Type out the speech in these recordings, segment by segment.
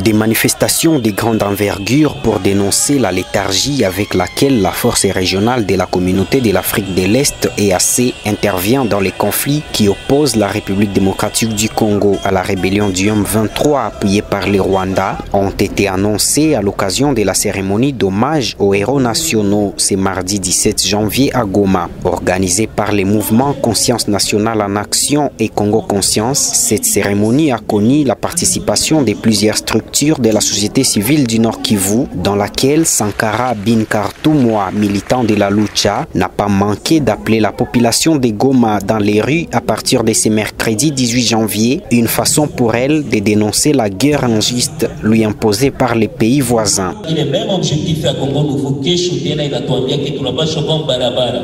Des manifestations de grande envergure pour dénoncer la léthargie avec laquelle la force régionale de la communauté de l'Afrique de l'Est EAC intervient dans les conflits qui opposent la République démocratique du Congo à la rébellion du M23 appuyée par le Rwanda ont été annoncées à l'occasion de la cérémonie d'hommage aux héros nationaux ce mardi 17 janvier à Goma. Organisée par les mouvements Conscience nationale en action et Congo Conscience, cette cérémonie a connu la participation de plusieurs structures de la société civile du Nord Kivu, dans laquelle Sankara Binkartumwa, militant de la Lucha, n'a pas manqué d'appeler la population de Goma dans les rues à partir de ce mercredi 18 janvier, une façon pour elle de dénoncer la guerre injuste lui imposée par les pays voisins. Il est même objectif à Congo Nouveau Keshotena inatuambia que tunapaswa kwa barabara.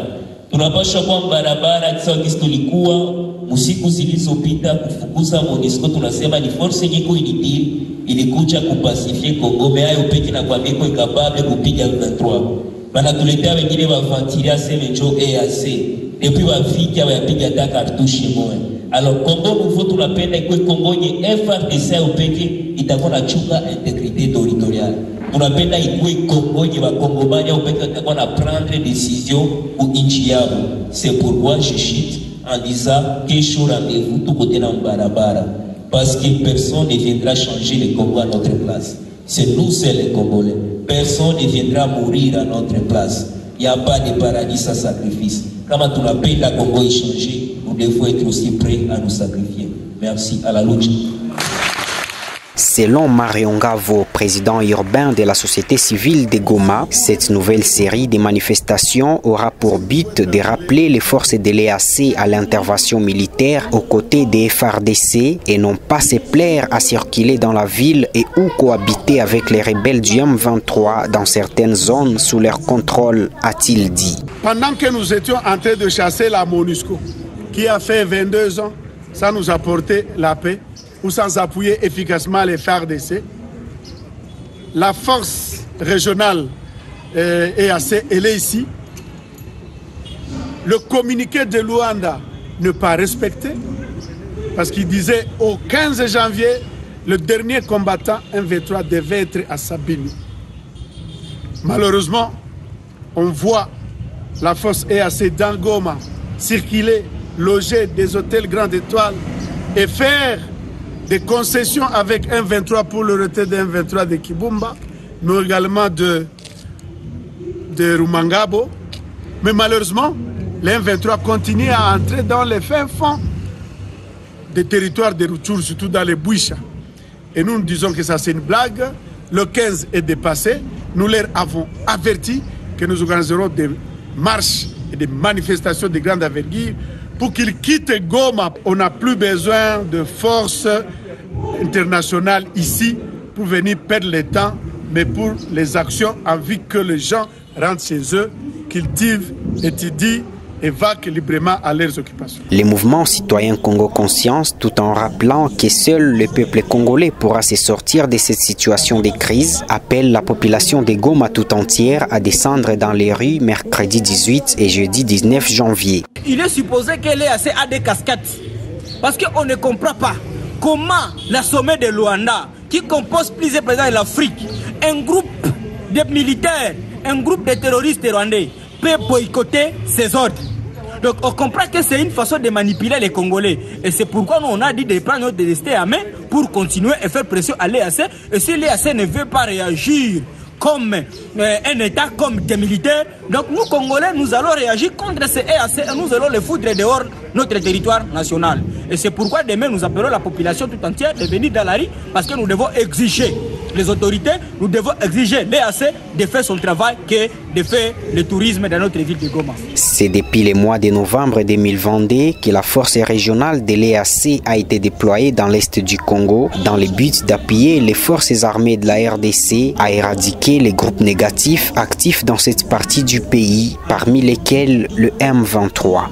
Tunapaswa kwa barabara kisa tulikuwa usiku zilizopita kufukuza MONUSCO, tunasema ni force nyiko ilikuja kupasifie Kongo, meayo peke na kwa miko ikapable kupiga 23. Banatuletea wengine wavantilia semenjo EAC. Depuis wafika wayapiga ta kartushi moja. Alors Congo Nouveau tunapenda ikwe Kongo nye FARDC au peke itakuwa na chunga integrité territoriale. Tunapenda ikwe Kongo nye wakongomani au peke itakuwa na prendre décision ou inchi yao. C'est pourquoi je chute en disant kesho rendez-vous tout côté na barabara. Parce que personne ne viendra changer le Congo à notre place. C'est nous seuls les Congolais. Personne ne viendra mourir à notre place. Il n'y a pas de paradis sans sacrifice. Quand on appelle la Congo et changer, nous devons être aussi prêts à nous sacrifier. Merci à la lutte. Selon Marion Ngavo, président urbain de la société civile de Goma, cette nouvelle série de manifestations aura pour but de rappeler les forces de l'EAC à l'intervention militaire aux côtés des FARDC et non pas se plaire à circuler dans la ville et ou cohabiter avec les rebelles du M23 dans certaines zones sous leur contrôle, a-t-il dit. Pendant que nous étions en train de chasser la MONUSCO, qui a fait 22 ans, ça nous a apporté la paix, ou sans appuyer efficacement les FARDC, la force régionale EAC, elle est ici. Le communiqué de Luanda n'est pas respecté, parce qu'il disait au 15 janvier, le dernier combattant M23 devait être à Sabini. Malheureusement, on voit la force EAC dans Goma circuler, loger des hôtels Grande Étoile et faire des concessions avec M23 pour le retrait de M23 de Kibumba, mais également de Rumangabo. Mais malheureusement, le M23 continue à entrer dans les fins fonds des territoires de Rutshuru, surtout dans les Bouicha. Et nous disons que ça c'est une blague. Le 15 est dépassé. Nous leur avons averti que nous organiserons des marches et des manifestations de grande envergure pour qu'ils quittent Goma. On n'a plus besoin de forces internationales ici pour venir perdre le temps, mais pour les actions en vue que les gens rentrent chez eux, cultivent, étudient et vaquent librement à leurs occupations. Les mouvements citoyens Congo Conscience, tout en rappelant que seul le peuple congolais pourra se sortir de cette situation de crise, appellent la population de Goma tout entière à descendre dans les rues mercredi 18 et jeudi 19 janvier. Il est supposé qu'elle est assez à des casquettes, parce qu'on ne comprend pas comment la sommet de Luanda, qui compose plusieurs présidents de l'Afrique, un groupe de militaires, un groupe de terroristes rwandais, peut boycotter ses ordres. Donc on comprend que c'est une façon de manipuler les Congolais. Et c'est pourquoi nous on a dit de prendre notre destin à main pour continuer et faire pression à l'EAC. Et si l'EAC ne veut pas réagir comme un État, comme des militaires, donc nous Congolais, nous allons réagir contre ces EAC et nous allons les foutre dehors notre territoire national. Et c'est pourquoi demain nous appelons la population tout entière de venir dans la rue, parce que nous devons exiger les autorités, nous devons exiger l'EAC de faire son travail, qui est de faire le tourisme dans notre ville de Goma. C'est depuis le mois de novembre 2022 que la force régionale de l'EAC a été déployée dans l'est du Congo dans le but d'appuyer les forces armées de la RDC à éradiquer les groupes négatifs actifs dans cette partie du pays, parmi lesquels le M23.